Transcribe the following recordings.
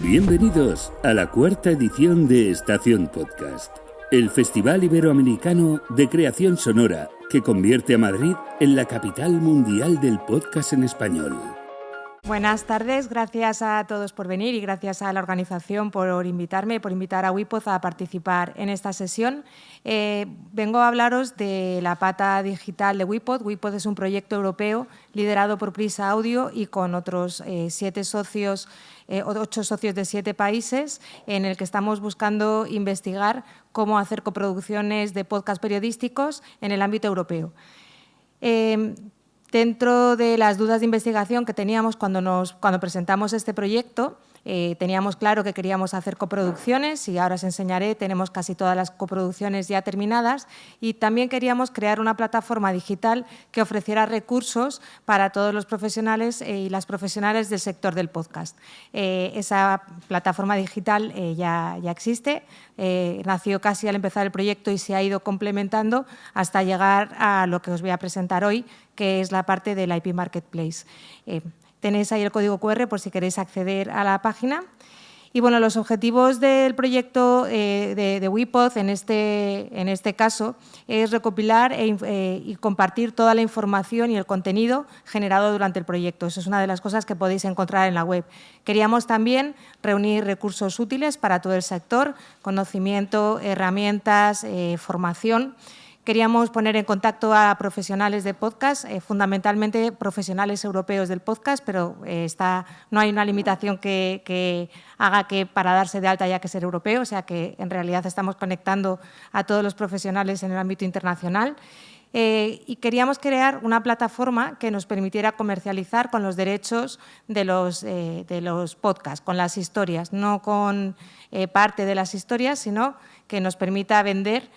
Bienvenidos a la cuarta edición de Estación Podcast, el Festival Iberoamericano de Creación Sonora que convierte a Madrid en la capital mundial del podcast en español. Buenas tardes, gracias a todos por venir y gracias a la organización por invitarme, por invitar a WePod a participar en esta sesión. Vengo a hablaros de la pata digital de WePod. WePod es un proyecto europeo liderado por Prisa Audio y con otros 8 socios de 7 países, en el que estamos buscando investigar cómo hacer coproducciones de podcast periodísticos en el ámbito europeo. Dentro de las dudas de investigación que teníamos cuando presentamos este proyecto, teníamos claro que queríamos hacer coproducciones y ahora os enseñaré, tenemos casi todas las coproducciones ya terminadas, y también queríamos crear una plataforma digital que ofreciera recursos para todos los profesionales y las profesionales del sector del podcast. Esa plataforma digital ya existe, nació casi al empezar el proyecto y se ha ido complementando hasta llegar a lo que os voy a presentar hoy, que es la parte del IP Marketplace. Tenéis ahí el código QR por si queréis acceder a la página. Y bueno, los objetivos del proyecto de WePod en este caso es recopilar y compartir toda la información y el contenido generado durante el proyecto. Eso es una de las cosas que podéis encontrar en la web. Queríamos también reunir recursos útiles para todo el sector, conocimiento, herramientas, formación. Queríamos poner en contacto a profesionales de podcast, fundamentalmente profesionales europeos del podcast, pero no hay una limitación que haga que para darse de alta haya que ser europeo, o sea que en realidad estamos conectando a todos los profesionales en el ámbito internacional. Y queríamos crear una plataforma que nos permitiera comercializar con los derechos de los podcasts, con las historias, no con parte de las historias, sino que nos permita vender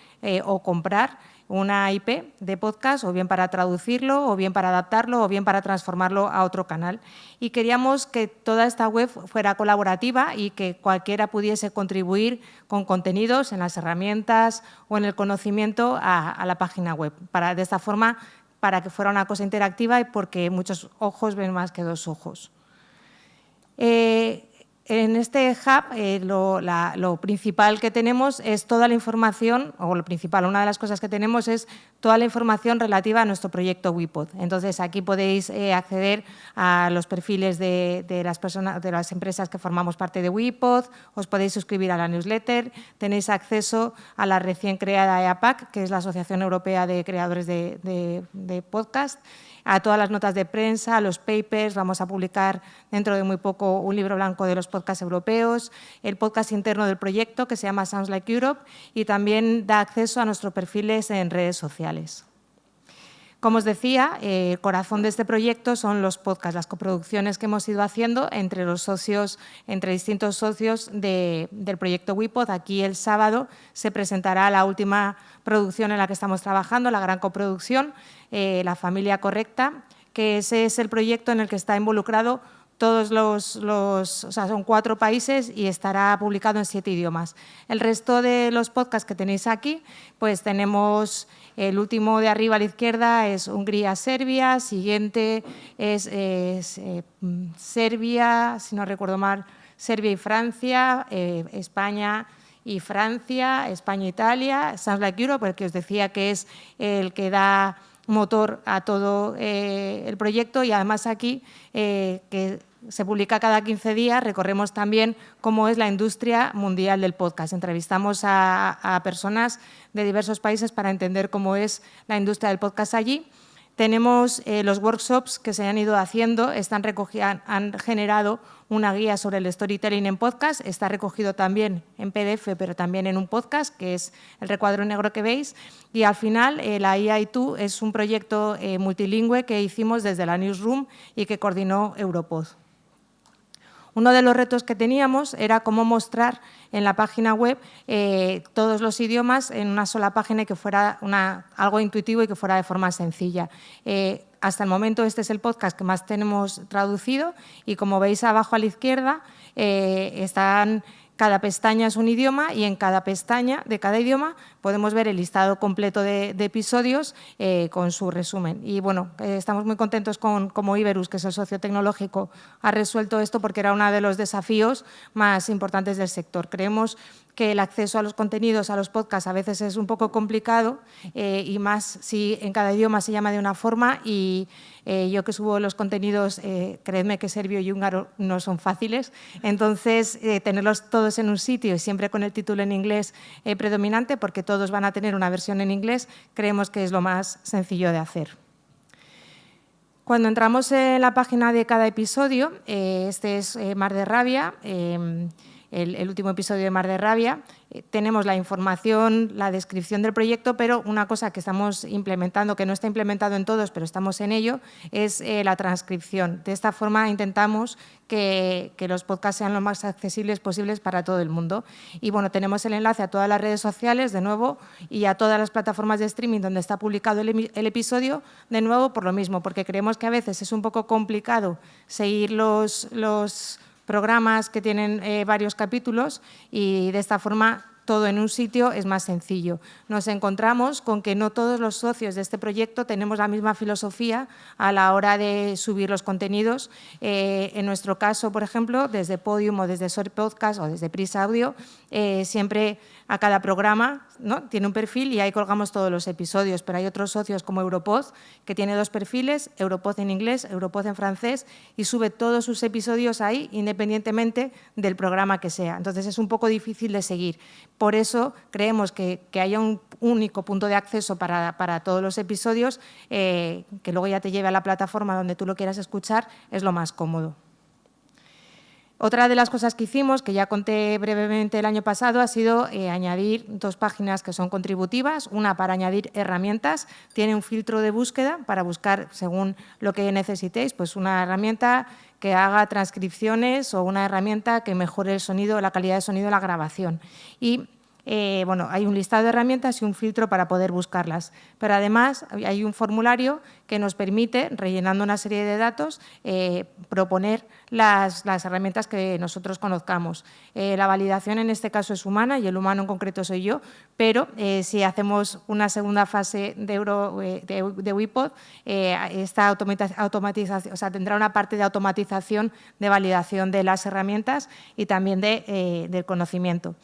o comprar una IP de podcast, o bien para traducirlo, o bien para adaptarlo, o bien para transformarlo a otro canal. Y queríamos que toda esta web fuera colaborativa y que cualquiera pudiese contribuir con contenidos en las herramientas o en el conocimiento a la página web. De esta forma, para que fuera una cosa interactiva y porque muchos ojos ven más que 2 ojos. En este hub lo principal que tenemos es toda la información, o lo principal, una de las cosas que tenemos es toda la información relativa a nuestro proyecto WePod. Entonces, aquí podéis acceder a los perfiles de las empresas que formamos parte de WePod, os podéis suscribir a la newsletter, tenéis acceso a la recién creada EAPAC, que es la Asociación Europea de Creadores de Podcast, a todas las notas de prensa, a los papers. Vamos a publicar dentro de muy poco un libro blanco de los podcasts europeos, el podcast interno del proyecto que se llama Sounds Like Europe, y también da acceso a nuestros perfiles en redes sociales. Como os decía, el corazón de este proyecto son los podcasts, las coproducciones que hemos ido haciendo entre distintos socios del proyecto WePod. Aquí el sábado se presentará la última producción en la que estamos trabajando, la gran coproducción, La familia correcta, que ese es el proyecto en el que está involucrado todos son 4 países y estará publicado en 7 idiomas. El resto de los podcasts que tenéis aquí, pues tenemos el último de arriba a la izquierda es Hungría-Serbia, siguiente es Serbia, si no recuerdo mal, Serbia y Francia, España y Francia, España-Italia, Sounds Like Europe, el que os decía que es el que da motor a todo el proyecto, y además aquí que se publica cada 15 días, recorremos también cómo es la industria mundial del podcast. Entrevistamos a personas de diversos países para entender cómo es la industria del podcast allí. Tenemos los workshops que se han ido haciendo, han generado una guía sobre el storytelling en podcast, está recogido también en PDF, pero también en un podcast, que es el recuadro negro que veis. Y al final, la AI2 es un proyecto multilingüe que hicimos desde la Newsroom y que coordinó Europod. Uno de los retos que teníamos era cómo mostrar en la página web todos los idiomas en una sola página y que fuera algo intuitivo y que fuera de forma sencilla. Hasta el momento este es el podcast que más tenemos traducido y, como veis abajo a la izquierda, están Cada pestaña es un idioma y en cada pestaña de cada idioma podemos ver el listado completo de episodios con su resumen. Y bueno, estamos muy contentos con cómo Iberus, que es el socio tecnológico, ha resuelto esto porque era uno de los desafíos más importantes del sector. Creemos que el acceso a los contenidos, a los podcasts, a veces es un poco complicado y más si en cada idioma se llama de una forma y yo que subo los contenidos, creedme que serbio y húngaro no son fáciles, entonces tenerlos todos en un sitio y siempre con el título en inglés predominante, porque todos van a tener una versión en inglés, creemos que es lo más sencillo de hacer. Cuando entramos en la página de cada episodio, este es Mar de Rabia, el último episodio de Mar de Rabia, tenemos la información, la descripción del proyecto, pero una cosa que estamos implementando, que no está implementado en todos, pero estamos en ello, es la transcripción. De esta forma intentamos que los podcasts sean lo más accesibles posibles para todo el mundo. Y bueno, tenemos el enlace a todas las redes sociales, de nuevo, y a todas las plataformas de streaming donde está publicado el episodio, de nuevo, por lo mismo, porque creemos que a veces es un poco complicado seguir los programas que tienen varios capítulos y de esta forma todo en un sitio es más sencillo. Nos encontramos con que no todos los socios de este proyecto tenemos la misma filosofía a la hora de subir los contenidos. En nuestro caso, por ejemplo, desde Podium o desde Sor Podcast o desde Prisa Audio, siempre a cada programa, ¿no?, tiene un perfil y ahí colgamos todos los episodios, pero hay otros socios como Europod, que tiene 2 perfiles, Europod en inglés, Europod en francés, y sube todos sus episodios ahí independientemente del programa que sea. Entonces es un poco difícil de seguir. Por eso creemos que haya un único punto de acceso para todos los episodios, que luego ya te lleve a la plataforma donde tú lo quieras escuchar, es lo más cómodo. Otra de las cosas que hicimos, que ya conté brevemente el año pasado, ha sido añadir 2 páginas que son contributivas, una para añadir herramientas, tiene un filtro de búsqueda para buscar según lo que necesitéis, pues una herramienta que haga transcripciones o una herramienta que mejore el sonido, la calidad de sonido de la grabación. Y bueno, hay un listado de herramientas y un filtro para poder buscarlas, pero además hay un formulario que nos permite, rellenando una serie de datos, proponer las herramientas que nosotros conozcamos. La validación en este caso es humana y el humano en concreto soy yo, pero si hacemos una segunda fase de WePod, esta automatización, o sea, tendrá una parte de automatización de validación de las herramientas y también del conocimiento.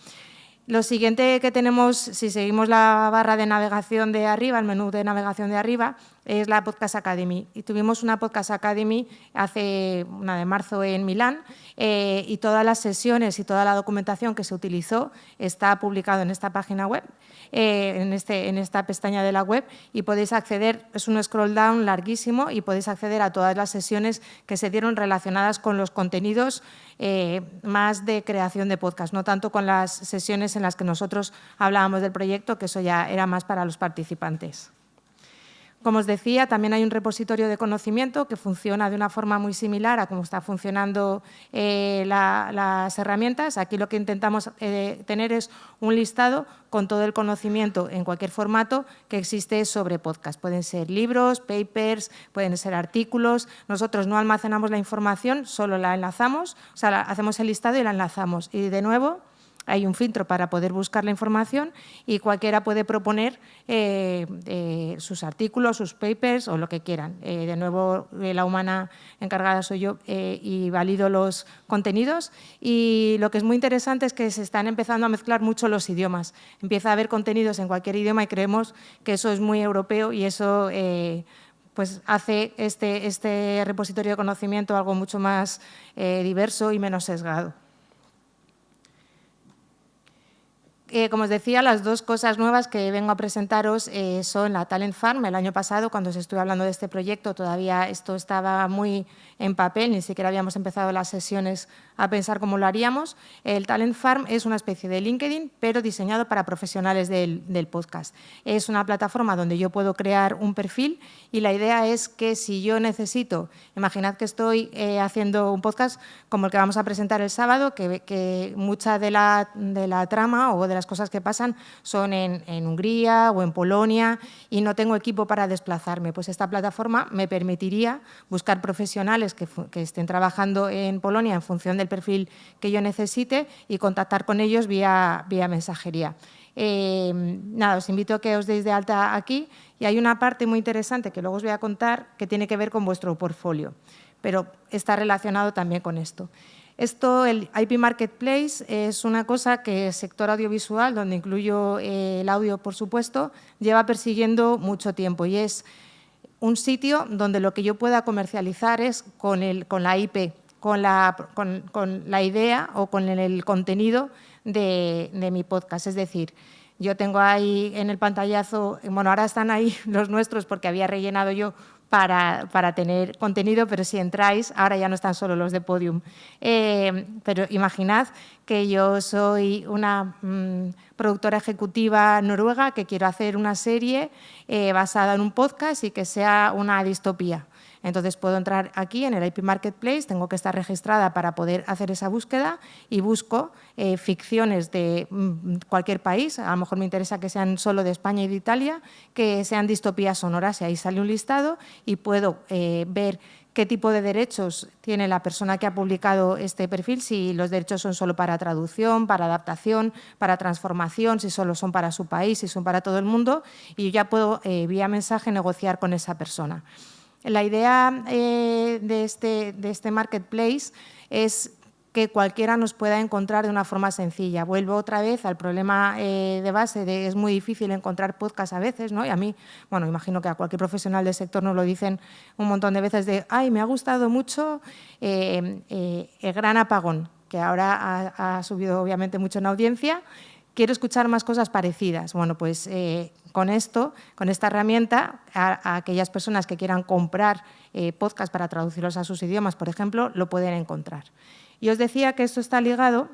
Lo siguiente que tenemos, si seguimos la barra de navegación de arriba, el menú de navegación de arriba, es la Podcast Academy. Y tuvimos una Podcast Academy hace una de marzo en Milán y todas las sesiones y toda la documentación que se utilizó está publicado en esta página web, en esta pestaña de la web, y podéis acceder, es un scroll down larguísimo y podéis acceder a todas las sesiones que se dieron relacionadas con los contenidos más de creación de podcast, no tanto con las sesiones en las que nosotros hablábamos del proyecto, que eso ya era más para los participantes. Como os decía, también hay un repositorio de conocimiento que funciona de una forma muy similar a cómo está funcionando las herramientas. Aquí lo que intentamos tener es un listado con todo el conocimiento en cualquier formato que existe sobre podcast. Pueden ser libros, papers, pueden ser artículos. Nosotros no almacenamos la información, solo la enlazamos, o sea, hacemos el listado y la enlazamos. Y de nuevo, hay un filtro para poder buscar la información y cualquiera puede proponer sus artículos, sus papers o lo que quieran. De nuevo, la humana encargada soy yo y valido los contenidos. Y lo que es muy interesante es que se están empezando a mezclar mucho los idiomas. Empieza a haber contenidos en cualquier idioma y creemos que eso es muy europeo y eso pues hace este repositorio de conocimiento algo mucho más diverso y menos sesgado. Como os decía, las 2 cosas nuevas que vengo a presentaros son la Talent Farm. El año pasado, cuando os estuve hablando de este proyecto, todavía esto estaba muy en papel, ni siquiera habíamos empezado las sesiones a pensar cómo lo haríamos. El Talent Farm es una especie de LinkedIn, pero diseñado para profesionales del podcast. Es una plataforma donde yo puedo crear un perfil y la idea es que si yo necesito, imaginad que estoy haciendo un podcast como el que vamos a presentar el sábado, que mucha de la trama o de las cosas que pasan son en Hungría o en Polonia y no tengo equipo para desplazarme. Pues esta plataforma me permitiría buscar profesionales que estén trabajando en Polonia en función del perfil que yo necesite y contactar con ellos vía mensajería. Nada, os invito a que os deis de alta aquí y hay una parte muy interesante que luego os voy a contar que tiene que ver con vuestro portfolio, pero está relacionado también con esto. El IP Marketplace es una cosa que el sector audiovisual, donde incluyo el audio, por supuesto, lleva persiguiendo mucho tiempo y es un sitio donde lo que yo pueda comercializar es con la IP, con la idea o con el contenido de mi podcast. Es decir, yo tengo ahí en el pantallazo, bueno, ahora están ahí los nuestros porque había rellenado yo para tener contenido, pero si entráis, ahora ya no están solo los de Podium. Pero imaginad que yo soy una productora ejecutiva noruega que quiero hacer una serie basada en un podcast y que sea una distopía. Entonces puedo entrar aquí en el IP Marketplace, tengo que estar registrada para poder hacer esa búsqueda y busco ficciones de cualquier país, a lo mejor me interesa que sean solo de España y de Italia, que sean distopías sonoras y ahí sale un listado y puedo ver qué tipo de derechos tiene la persona que ha publicado este perfil, si los derechos son solo para traducción, para adaptación, para transformación, si solo son para su país, si son para todo el mundo y yo ya puedo vía mensaje negociar con esa persona. La idea de este marketplace es que cualquiera nos pueda encontrar de una forma sencilla. Vuelvo otra vez al problema de base de es muy difícil encontrar podcast a veces, ¿no? Y a mí, bueno, imagino que a cualquier profesional del sector nos lo dicen un montón de veces de ¡ay, me ha gustado mucho el Gran Apagón!, que ahora ha subido obviamente mucho en audiencia. Quiero escuchar más cosas parecidas. Bueno, pues con esta herramienta, a aquellas personas que quieran comprar podcast para traducirlos a sus idiomas, por ejemplo, lo pueden encontrar. Y os decía que esto está ligado.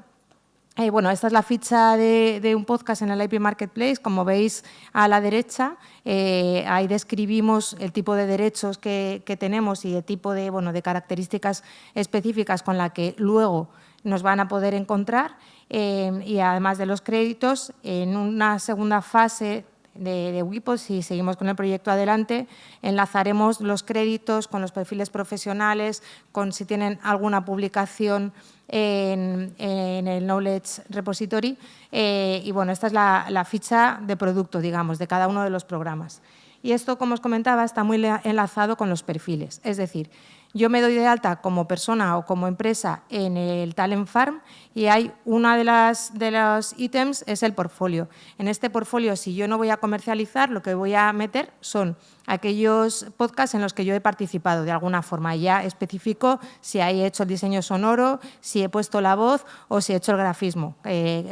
Bueno, esta es la ficha de un podcast en el IP Marketplace. Como veis a la derecha, ahí describimos el tipo de derechos que tenemos y el tipo de características específicas con la que luego nos van a poder encontrar. Y además de los créditos, en una segunda fase de Wipod, si seguimos con el proyecto adelante, enlazaremos los créditos con los perfiles profesionales, con si tienen alguna publicación en el Knowledge Repository. Y bueno, esta es la ficha de producto, digamos, de cada uno de los programas. Y esto, como os comentaba, está muy enlazado con los perfiles. Es decir, yo me doy de alta como persona o como empresa en el Talent Farm y hay una de los ítems es el portfolio. En este portfolio, si yo no voy a comercializar, lo que voy a meter son aquellos podcasts en los que yo he participado de alguna forma. Ya especifico si he hecho el diseño sonoro, si he puesto la voz o si he hecho el grafismo,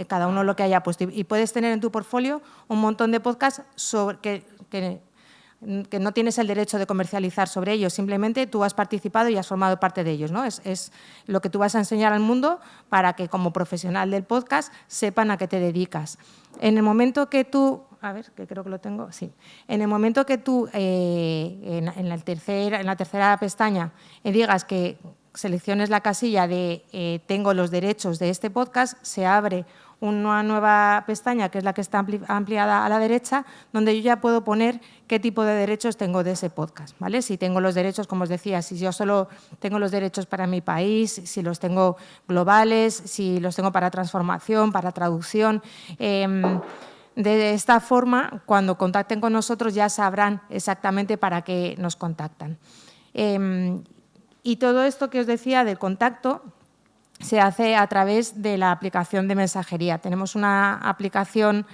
cada uno lo que haya puesto. Y puedes tener en tu portfolio un montón de podcasts que no tienes el derecho de comercializar sobre ellos, simplemente tú has participado y has formado parte de ellos, ¿no? Es lo que tú vas a enseñar al mundo para que como profesional del podcast sepan a qué te dedicas. En el momento que tú, a ver, que creo que lo tengo, sí. En el momento que tú en la tercera pestaña digas que selecciones la casilla de tengo los derechos de este podcast, se abre una nueva pestaña, que es la que está ampliada a la derecha, donde yo ya puedo poner qué tipo de derechos tengo de ese podcast, ¿vale? Si tengo los derechos, como os decía, si yo solo tengo los derechos para mi país, si los tengo globales, si los tengo para transformación, para traducción. De esta forma, cuando contacten con nosotros ya sabrán exactamente para qué nos contactan. Y todo esto que os decía del contacto se hace a través de la aplicación de mensajería. Tenemos una aplicación,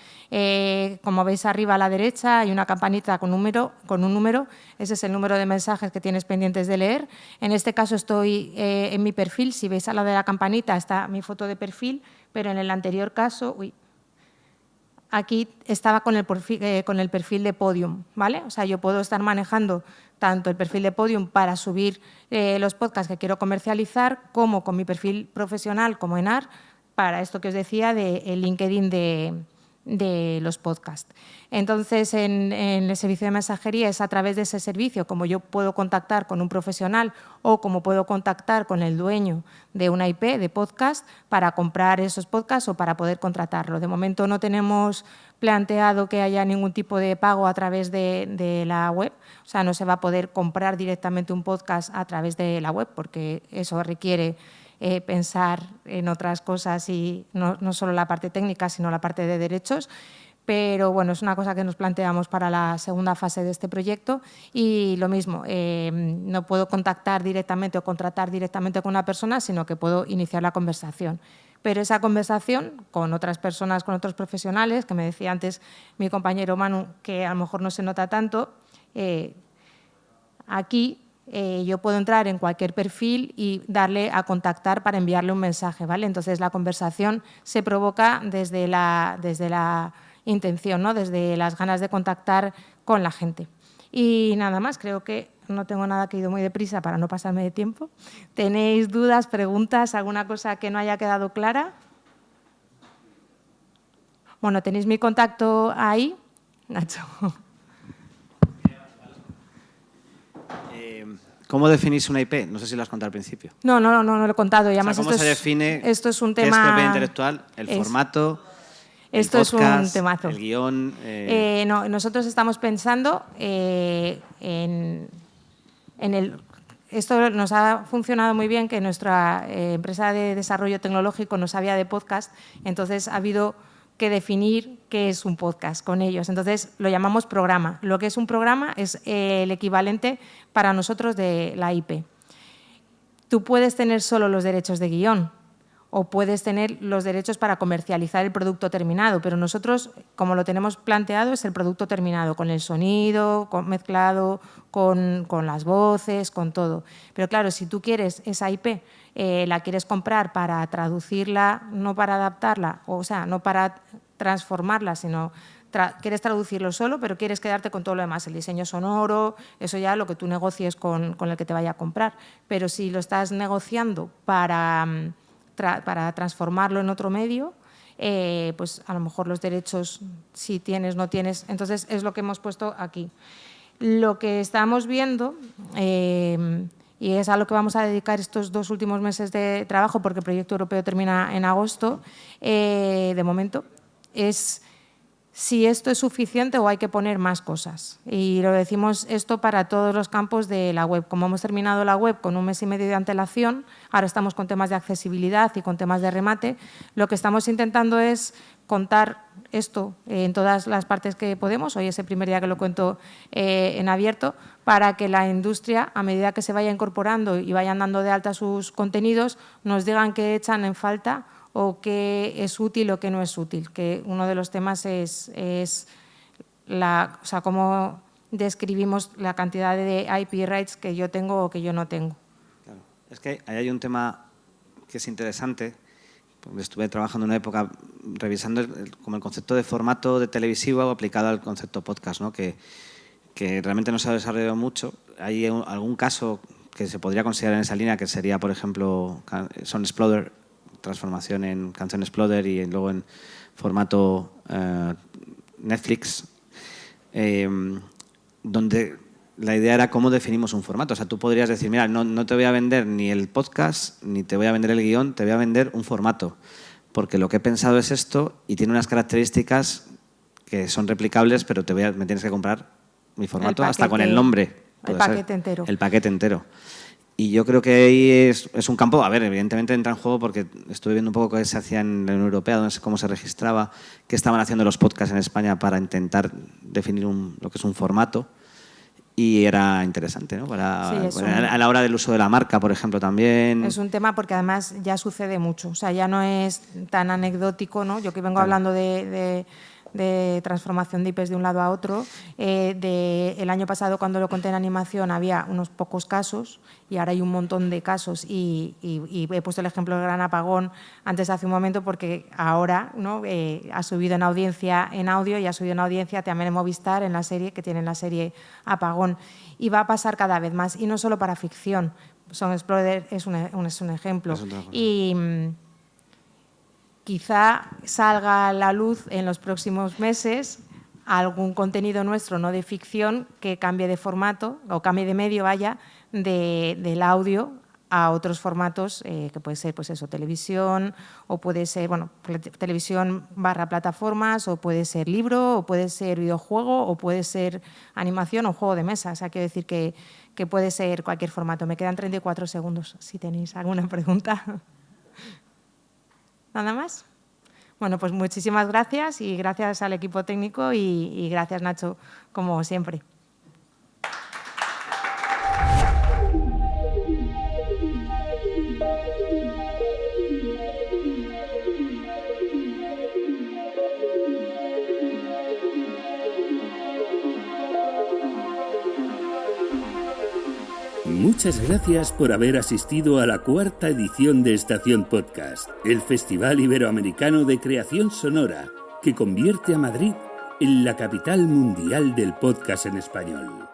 como veis arriba a la derecha, hay una campanita con un número, ese es el número de mensajes que tienes pendientes de leer. En este caso estoy en mi perfil, si veis al lado de la campanita está mi foto de perfil, pero en el anterior caso, aquí estaba con el perfil de Podium, ¿vale? O sea, yo puedo estar manejando tanto el perfil de Podium para subir los podcasts que quiero comercializar, como con mi perfil profesional como ENAR, para esto que os decía del LinkedIn de de los podcasts. Entonces, en el servicio de mensajería es a través de ese servicio como yo puedo contactar con un profesional o como puedo contactar con el dueño de una IP de podcast para comprar esos podcasts o para poder contratarlo. De momento no tenemos planteado que haya ningún tipo de pago a través de la web, o sea, no se va a poder comprar directamente un podcast a través de la web porque eso requiere pensar en otras cosas y no solo la parte técnica, sino la parte de derechos. Pero bueno, es una cosa que nos planteamos para la segunda fase de este proyecto y lo mismo, no puedo contactar directamente o contratar directamente con una persona, sino que puedo iniciar la conversación. Pero esa conversación con otras personas, con otros profesionales, que me decía antes mi compañero Manu, que a lo mejor no se nota tanto, aquí yo puedo entrar en cualquier perfil y darle a contactar para enviarle un mensaje, ¿vale? Entonces, la conversación se provoca desde la intención, ¿no? Desde las ganas de contactar con la gente. Y nada más, creo que no tengo nada que he ido muy deprisa para no pasarme de tiempo. ¿Tenéis dudas, preguntas, alguna cosa que no haya quedado clara? Bueno, tenéis mi contacto ahí, Nacho. ¿Cómo definís una IP? No sé si lo has contado al principio. No lo he contado. Y además ¿Cómo se define esto es un qué es tema, propiedad intelectual, el formato, esto el podcast, es un temazo. el guión? No, nosotros estamos pensando esto nos ha funcionado muy bien, que nuestra empresa de desarrollo tecnológico no sabía de podcast, entonces ha habido que definir qué es un podcast con ellos. Entonces, lo llamamos programa. Lo que es un programa es el equivalente para nosotros de la IP. Tú puedes tener solo los derechos de guión o puedes tener los derechos para comercializar el producto terminado, pero nosotros, como lo tenemos planteado, es el producto terminado, con el sonido, mezclado, con las voces, con todo. Pero claro, si tú quieres esa IP, la quieres comprar para traducirla, no para adaptarla, o sea, no para transformarla, sino quieres traducirlo solo, pero quieres quedarte con todo lo demás, el diseño sonoro, eso ya lo que tú negocies con el que te vaya a comprar. Pero si lo estás negociando para transformarlo en otro medio, pues a lo mejor los derechos, si tienes, no tienes. Entonces, es lo que hemos puesto aquí. Lo que estamos viendo, y es a lo que vamos a dedicar estos 2 últimos meses de trabajo, porque el proyecto europeo termina en agosto, de momento, es si esto es suficiente o hay que poner más cosas. Y lo decimos esto para todos los campos de la web. Como hemos terminado la web con 1 mes y medio de antelación, ahora estamos con temas de accesibilidad y con temas de remate, lo que estamos intentando es contar esto en todas las partes que podemos. Hoy es el primer día que lo cuento en abierto, para que la industria, a medida que se vaya incorporando y vayan dando de alta sus contenidos, nos digan qué echan en falta o qué es útil o qué no es útil, que uno de los temas es cómo describimos la cantidad de IP rights que yo tengo o que yo no tengo. Claro. Es que ahí hay un tema que es interesante, porque estuve trabajando en una época revisando como el concepto de formato de televisivo aplicado al concepto podcast, ¿no? que realmente no se ha desarrollado mucho. Hay algún caso que se podría considerar en esa línea, que sería, por ejemplo, Sound Exploder, transformación en Canción Exploder y luego en formato Netflix, donde la idea era cómo definimos un formato. O sea, tú podrías decir, mira, no te voy a vender ni el podcast, ni te voy a vender el guión, te voy a vender un formato, porque lo que he pensado es esto y tiene unas características que son replicables, pero me tienes que comprar mi formato hasta con el nombre. El paquete entero. El paquete entero. Y yo creo que ahí es un campo, a ver, evidentemente entra en juego porque estuve viendo un poco qué se hacía en la Unión Europea, cómo se registraba, qué estaban haciendo los podcasts en España para intentar definir lo que es un formato, y era interesante, ¿no? A la hora del uso de la marca, por ejemplo, también. Es un tema porque además ya sucede mucho, o sea, ya no es tan anecdótico, ¿no? Yo que vengo hablando de transformación de IPs de un lado a otro. El año pasado, cuando lo conté en animación, había unos pocos casos y ahora hay un montón de casos y he puesto el ejemplo del Gran Apagón antes hace un momento porque ahora, ¿no? Ha subido en audiencia en audio y ha subido en audiencia también en Movistar, en la serie, que tienen la serie Apagón. Y va a pasar cada vez más, y no solo para ficción. Sound Exploder es un ejemplo. Es otra cosa. Y quizá salga a la luz en los próximos meses algún contenido nuestro, no de ficción, que cambie de formato o cambie de medio, del audio a otros formatos, que puede ser pues eso, televisión, o puede ser televisión / plataformas, o puede ser libro, o puede ser videojuego, o puede ser animación o juego de mesa. O sea, quiero decir que puede ser cualquier formato. Me quedan 34 segundos, si tenéis alguna pregunta. ¿Nada más? Bueno, pues muchísimas gracias y gracias al equipo técnico y gracias, Nacho, como siempre. Muchas gracias por haber asistido a la 4ª edición de Estación Podcast, el Festival Iberoamericano de Creación Sonora, que convierte a Madrid en la capital mundial del podcast en español.